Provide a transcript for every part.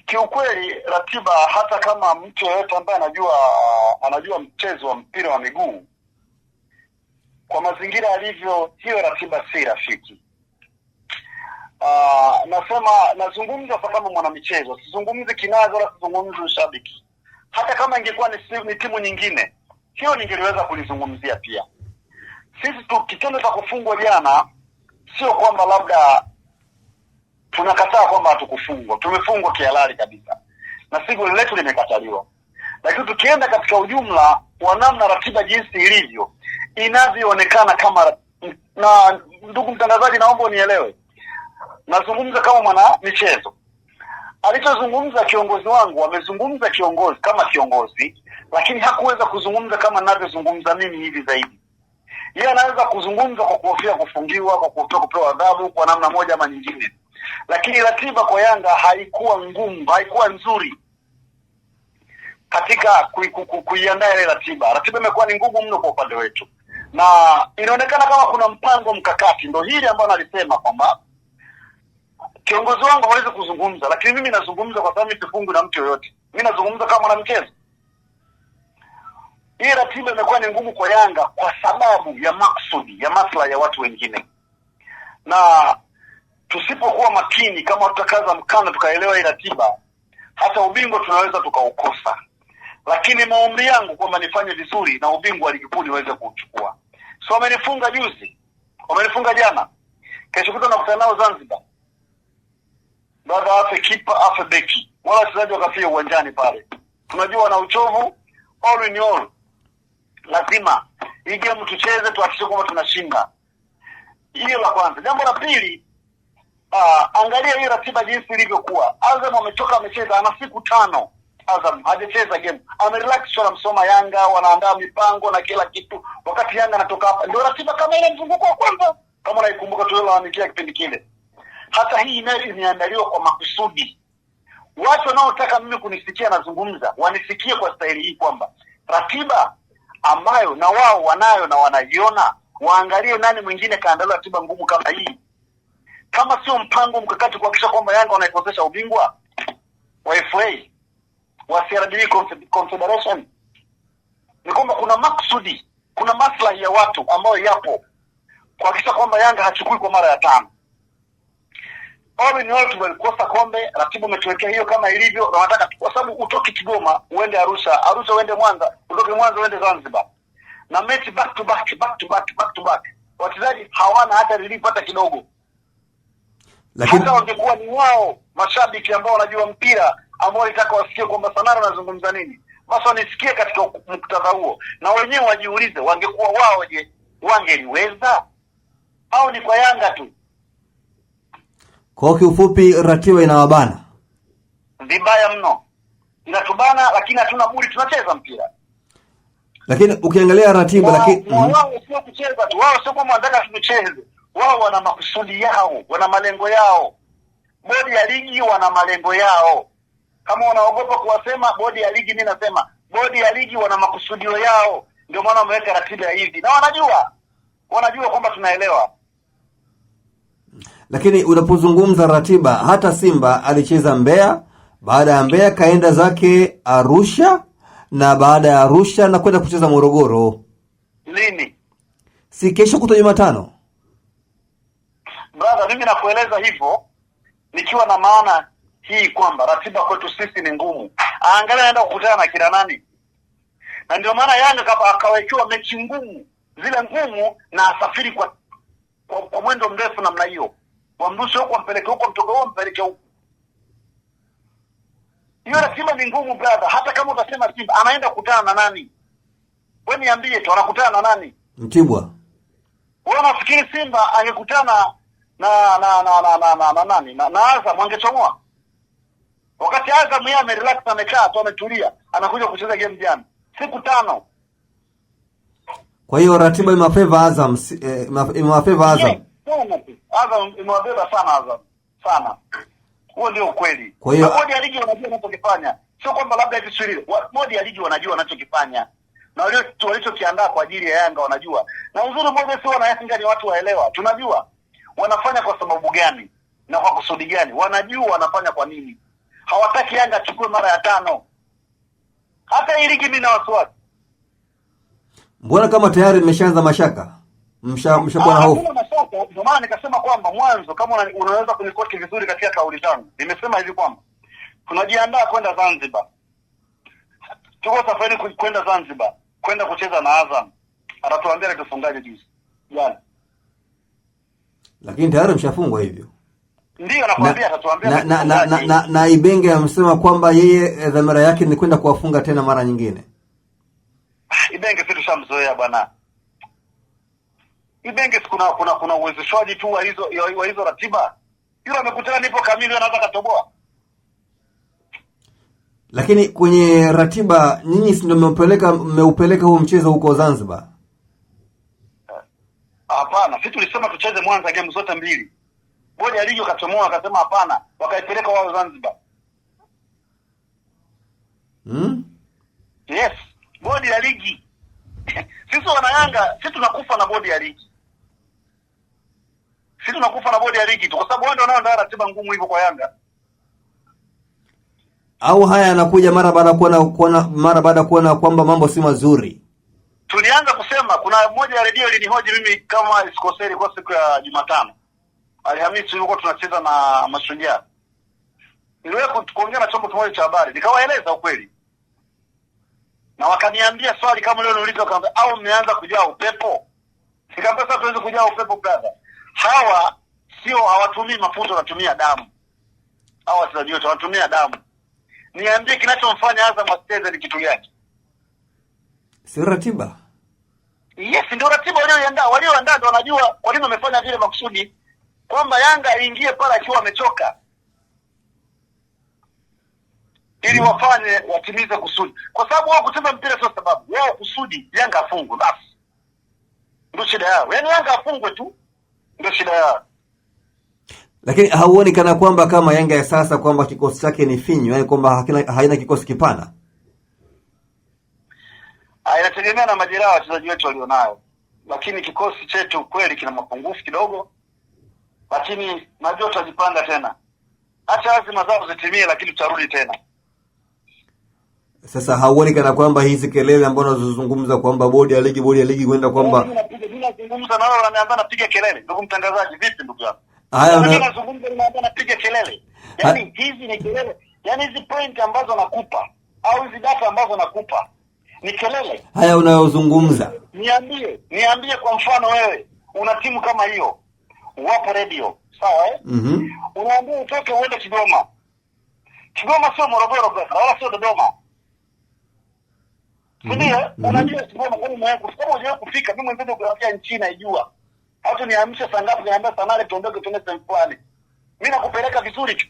Kiukweli ratiba, hata kama mtu yeyote ambaye anajua mchezo wa mpira wa miguu, kwa mazingira alivyo, hiyo ratiba si rafiki. Nazungumza kama mwanamichezo, sizungumzi kinazo wala sizungumzi ushabiki. Hata kama ingekuwa ni timu nyingine, hiyo ningeliweza kulizungumzia pia. Sisi kitendo cha kufungwa jana, sio kwamba labda tunakataa kwamba hatukufungwa. Tumefungwa kihalali kabisa, na siku letu limekataliwa. Lakini tukienda katika ujumla wa namna ratiba jinsi ilivyo, inavyoonekana kama, na ndugu mtangazaji, naomba unielewe, nazungumza kama mwana michezo. Alichozungumza kiongozi wangu, amezungumza kama kiongozi, lakini hakuweza kuzungumza kama ninavyozungumza mimi hivi zaidi. Yeye anaweza kuzungumza kwa kuhofia kufungiwa, kwa kuhofia kupewa adhabu kwa namna moja ama nyingine. Lakini ratiba kwa Yanga haikuwa ngumu, haikuwa nzuri katika kuiandaa ile ratiba. Ratiba imekuwa ni ngumu mno kwa upande wetu, na inaonekana kama kuna mpango mkakati. Ndio hili ambalo nalisema kwamba kiongozi wangu hawezi kuzungumza, lakini mimi nazungumza kwa sababu sifungu na mtu yoyote. Mimi nazungumza kama mwanamchezo. Hii ratiba imekuwa ni ngumu kwa Yanga kwa sababu ya maksudi, ya maslahi ya watu wengine. Na tusipokuwa makini, kama tutakaza mkanda tukaelewa hii ratiba, hata ubingwa tunaweza tukaukosa. Lakini maombi yangu kwamba nifanye vizuri na ubingwa wa ligi kuu niweze kuchukua. So wamenifunga juzi, wamenifunga jana, kesho kutwa nakutana nao Zanzibar. Baada afe kipa, afe beki, wala wachezaji wakafia uwanjani pale. Tunajua na uchovu. All in all, lazima hii game tucheze, tuhakikishe kwamba tunashinda. Hiyo la kwanza. Jambo la pili, angalia hii ratiba jinsi ilivyokuwa. Azam ametoka amecheza, ana siku 5. Azam hajacheza game, amerelax, wanamsoma Yanga, wanaandaa mipango na kila kitu, wakati Yanga anatoka hapa. Ndio ratiba kama ile mzunguko wa kwanza, kama unaikumbuka tuliloandikia kipindi kile. Hata hii nayo imeandaliwa kwa makusudi. Watu wanaotaka mimi kunisikia nazungumza, wanisikie kwa staili hii kwamba ratiba ambayo na wao wanayo na wanaiona, waangalie nani mwingine kaandalia ratiba ngumu kama hii. Kama sio mpango mkakati kuhakikisha kwamba Yanga wanaikosesha ubingwa wa FA, wa CRDB Confederation, ni kwamba kuna maksudi, kuna maslahi ya watu ambayo yapo kuhakikisha kwamba Yanga hachukui kwa mara ya 5. All in all, tumekosa kombe. Ratiba umetuwekea hiyo kama ilivyo, na wanataka kwa sababu utoke Kigoma uende Arusha uende Mwanza, utoke Mwanza uende Zanzibar, na mechi back to back. Wachezaji hawana hata relief hata kidogo. Lakini hata wangekuwa ni wao mashabiki ambao wanajua mpira, ambao walitaka wasikie kwamba Sanara anazungumza nini, basi wanisikie katika muktadha huo, na wenyewe wajiulize, wangekuwa wao je, wangeliweza au ni kwa Yanga tu? Kwa kiufupi, ratiba inawabana vibaya mno, inatubana, lakini hatuna budi, tunacheza mpira. Lakini ukiangalia ratiba, lakini wao sio kucheza tu, wao sio kama wanataka tucheze. Wao wana makusudi yao, wana malengo yao. Bodi ya ligi wana malengo yao. Kama wanaogopa kuwasema bodi ya ligi, mimi nasema bodi ya ligi wana makusudio yao, ndio maana wameweka ratiba hivi, na wanajua kwamba tunaelewa. Lakini unapozungumza ratiba, hata Simba alicheza Mbeya, baada ya Mbeya kaenda zake Arusha, na baada ya Arusha na kwenda kucheza Morogoro. Lini? Si kesho kutwa Jumatano. Brother, mimi nakueleza hivyo nikiwa na maana hii kwamba ratiba kwetu sisi ni ngumu. Angalia anaenda kukutana na kila nani. Na ndio maana Yanga akawekewa mechi ngumu, zile ngumu, na asafiri kwa mwendo mrefu namna hiyo. Wamrushe huko, mpeleke huko, mtoke huko, mpeleke huko. Hiyo ratiba ni ngumu brother. Hata kama utasema Simba anaenda kukutana na nani, wewe niambie tu, anakutana na nani? Mtibwa. Wewe unafikiri Simba angekutana na nani? Na Azam angechomoa? Wakati Azam yeye amerelax, amekaa tu, ametulia, anakuja kucheza game jana. Siku 5. Kwa hiyo ratiba imewafavor Azam, imewafavor Azam. Azam imewabeba sana Azam. Sana. Huo ndio ukweli. Kwa hiyo bodi ya ligi wanajua wanachokifanya. Sio kwamba labda kiswahili. Bodi ya ligi wanajua wanachokifanya. Na walichokiandaa kwa ajili ya Yanga wanajua. Na uzuri mmoja, sio wana Yanga ni watu waelewa. Tunajua wanafanya kwa sababu gani na kwa kusudi gani. Wanajua wanafanya kwa nini. hawataki Yanga achukue mara ya 5. Hata hii ligi mimi na wasiwasi. Mbona kama tayari mmeshaanza mashaka? Mshakuwa na hofu? Mashaka, ndio maana nikasema kwamba mwanzo, kama unaweza kunikoti vizuri katika kauli zangu, nimesema hivi kwamba tunajiandaa kwenda Zanzibar. Tuko safari kwenda Zanzibar, kwenda kucheza na Azam. Atatuambia tufungaje juzi. Jana. Lakini tayari mshafungwa hivyo. Ndio nakwambia atatuambia. Na Ibenge amesema kwamba yeye dhamira yake ni kwenda kuwafunga tena mara nyingine. Ibenge sisi tushamzoea bwana. Ibenge kuna uwezeshaji tu wa hizo ratiba. Yule amekutana nipo kamili anaweza katoboa. Lakini kwenye ratiba nyinyi si ndio mmeupeleka huo mchezo huko Zanzibar? Hapana, sisi tulisema tucheze Mwanza game zote mbili. Bodi ya ligi akachomoa akasema hapana, wakaipeleka wao Zanzibar. Yes, bodi ya ligi. Sisi wana Yanga, sisi tunakufa na bodi ya ligi. Sisi tunakufa na bodi ya ligi tu kwa sababu wao ndio wanaandaa ratiba ngumu hivyo kwa Yanga. Au haya yanakuja mara baada kuona kwamba mambo si mazuri. Tulianza kusema, kuna moja ya redio ilinihoji mimi kama isikoseri kwa siku ya Jumatano. Alhamisi tulikuwa tunacheza na Mashujaa. Niliweza kuongea na chombo kimoja cha habari, nikawaeleza ukweli. Na wakaniambia swali kama leo niuliza kwamba au mmeanza kujaa upepo? Nikamwambia sasa tuweze kujaa upepo brother. Hawa sio hawatumii mafuta, wanatumia damu. Hawa wachezaji wote wanatumia damu. Niambie kinachomfanya Azam asicheze ni kitu gani? Si ratiba. Yes, ndio ratiba walioandaa ndio wanajua kwa nini wamefanya vile makusudi, kwamba Yanga aingie pale akiwa amechoka ili wafanye watimize kusudi. Kwa sababu wao kucheza mpira sio sababu. Wao kusudi Yanga afungwe basi. Ndio shida yao. Yaani Yanga afungwe tu ndio shida yao. Lakini hauoni kana kwamba kama Yanga ya sasa kwamba kikosi chake ni finyu, yaani kwamba haina kikosi kipana? Inategemea na majeraha wachezaji wetu walionayo. Lakini kikosi chetu kweli kina mapungufu kidogo. Lakini najua tutajipanga tena. Acha lazima zao zitimie, lakini tutarudi tena. Sasa hauoni kana kwamba hizi kelele ambazo unazozungumza kwamba bodi ya ligi kwenda kwamba bila kuzungumza na wao wanaanza napiga kelele. Ndugu mtangazaji, vipi ndugu yangu? Haya unazungumza unaanza napiga kelele. Yaani hizi ni kelele. Yaani hizi point ambazo nakupa au hizi data ambazo nakupa ni kelele. Haya unayozungumza. Niambie kwa mfano wewe una timu kama hiyo. Wapo radio, sawa Unaambia utoke uende Kigoma. Kigoma sio Morogoro bwana, wala sio Dodoma. Ndio, unajua Kigoma kwa nini wewe kufika, mimi mwenyewe geografia nchi naijua. Hata niamshe saa ngapi, niambia saa 8 tuondoke tuende sehemu fulani. Mimi nakupeleka vizuri tu.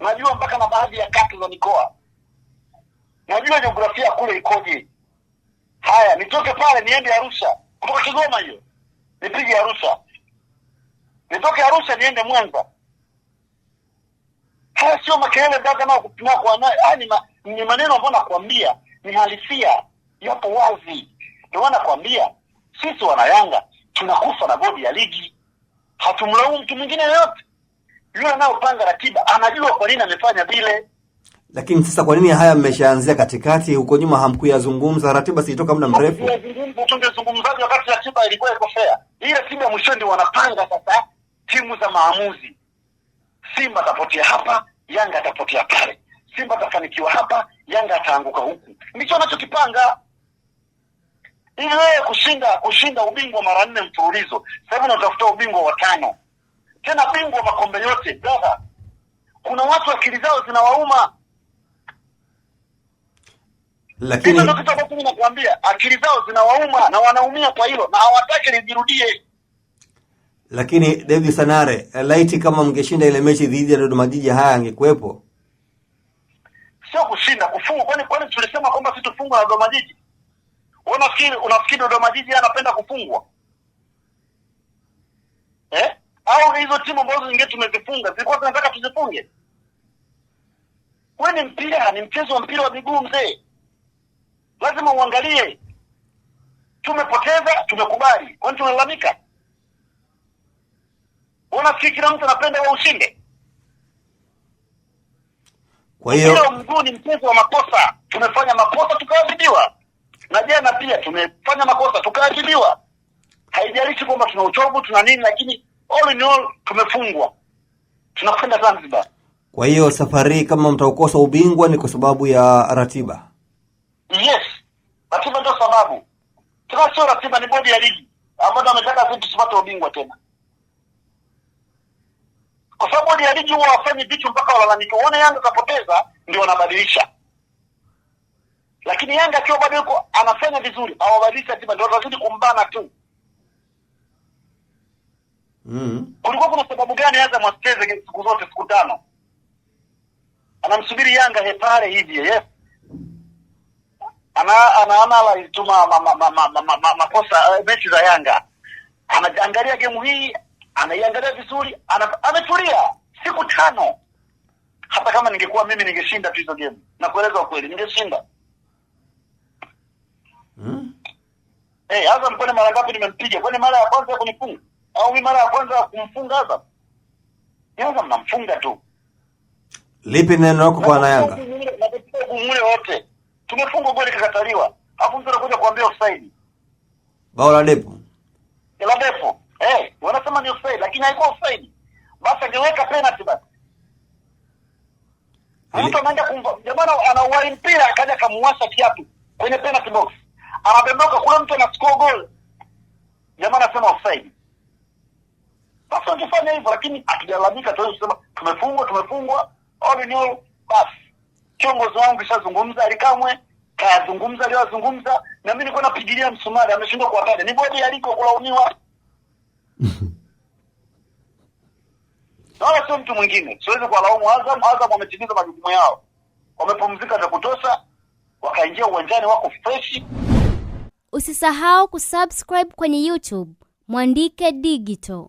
Najua mpaka na baadhi ya kata za mikoa. Najua geografia kule ikoje. Haya, nitoke pale niende Arusha. Kutoka Kigoma hiyo. Nipige Arusha. Nitoke Arusha niende Mwanza. Haya sio makelele dada nao kupima kwa nayo. Ni maneno ambayo nakwambia ni halisia, yapo wazi. Ndio nakwambia sisi wana Yanga tunakufa na bodi ya ligi. Hatumlaumu mtu mwingine yote. Yule anayopanga ratiba anajua kwa nini amefanya vile. Lakini sasa kwa nini haya mmeshaanzia katikati, huko nyuma hamkuyazungumza? Ratiba silitoka muda mrefu. Tungezungumzaje wakati ratiba ilikuwa iko fair? Hii ratiba mwisho ndio wanapanga sasa timu za maamuzi. Simba atapotea hapa, Yanga atapotea pale. Simba atafanikiwa hapa, Yanga ataanguka huku. Ndicho wanachokipanga. Ili wewe kushinda ubingwa mara 4 mfululizo. Sasa hivi unatafuta ubingwa wa 5. Tena bingwa makombe yote, brother. Kuna watu akili zao zinawauma. Lakini ndio kitu ambacho mimi nakwambia, akili zao zinawauma na wanaumia kwa hilo na hawataki lijirudie. Lakini David Sanare, laiti kama mngeshinda ile mechi dhidi ya Dodoma Jiji haya angekuepo. Sio kushinda, kufungwa. Kwani tulisema kwamba sisi tufungwa na Dodoma Jiji? Unafikiri Dodoma Jiji anapenda kufungwa? Au hizo timu ambazo zingine tumezifunga zilikuwa zinataka tuzifunge? Wewe ni mpira, ni mchezo wa mpira wa miguu mzee. Lazima uangalie. Tumepoteza, tumekubali. Kwani tunalalamika? Unafikiri kila mtu anapenda wewe ushinde? Kwa hiyo mpira wa mguu ni mchezo wa makosa. Tumefanya makosa tukaadhibiwa, na jana pia tumefanya makosa tukaadhibiwa. Haijalishi kwamba tuna uchovu tuna nini, lakini all in all tumefungwa, tunakwenda Zanzibar. Kwa hiyo safari kama mtaukosa ubingwa ni kwa sababu ya ratiba? Yes, ratiba ndio sababu. Tuna sio ratiba, ni bodi ya ligi ambayo ametaka sisi tusipate ubingwa tena. Kwa sababu bodi ya ligi huwa hawafanyi vitu mpaka walalamike. Uone Yanga kapoteza ndio wanabadilisha. Lakini Yanga akiwa bado yuko anafanya vizuri, hawabadilisha ratiba, ndio watazidi kumbana tu. Kulikuwa kuna sababu gani Yanga mwacheze siku zote siku tano? Anamsubiri Yanga hepare hivi, yes. Ana alituma makosa mechi za Yanga. Anaangalia game hii, anaiangalia vizuri, ametulia siku tano. Hata kama ningekuwa mimi ningeshinda tu hizo game. Na kueleza ukweli, ningeshinda. Azam kwani mara ngapi nimempiga? Kwani mara ya kwanza kunifunga? Au mimi mara ya kwanza kumfunga Azam? Azam namfunga tu. Lipi neno lako kwa Yanga? Mule wote. Tumefungwa goli kikataliwa. Hapo mtu anakuja kuambia offside. Bao la Depo. La Depo. Wanasema ni offside lakini haikuwa offside. Basi angeweka penalty basi. Mtu anaenda jamani anauwai mpira akaja kamuwasha kiatu kwenye penalty box. Anabemboka kule mtu ana score goal. Jamani anasema offside. Basi angefanya hivyo lakini akilalamika tu kusema tumefungwa all in all basi. Kiongozi wangu kishazungumza, Alikamwe kazungumza, leo azungumza, na mimi nilikuwa napigilia msumari, ameshindwa kuwataja. Ni bodi aliko kulaumiwa. Wala sio mtu mwingine. Siwezi kuwalaumu Azam. Azam wametimiza majukumu yao. Wamepumzika vya kutosha, wakaingia uwanjani wako fresh. Usisahau kusubscribe kwenye YouTube Mwandike Digital.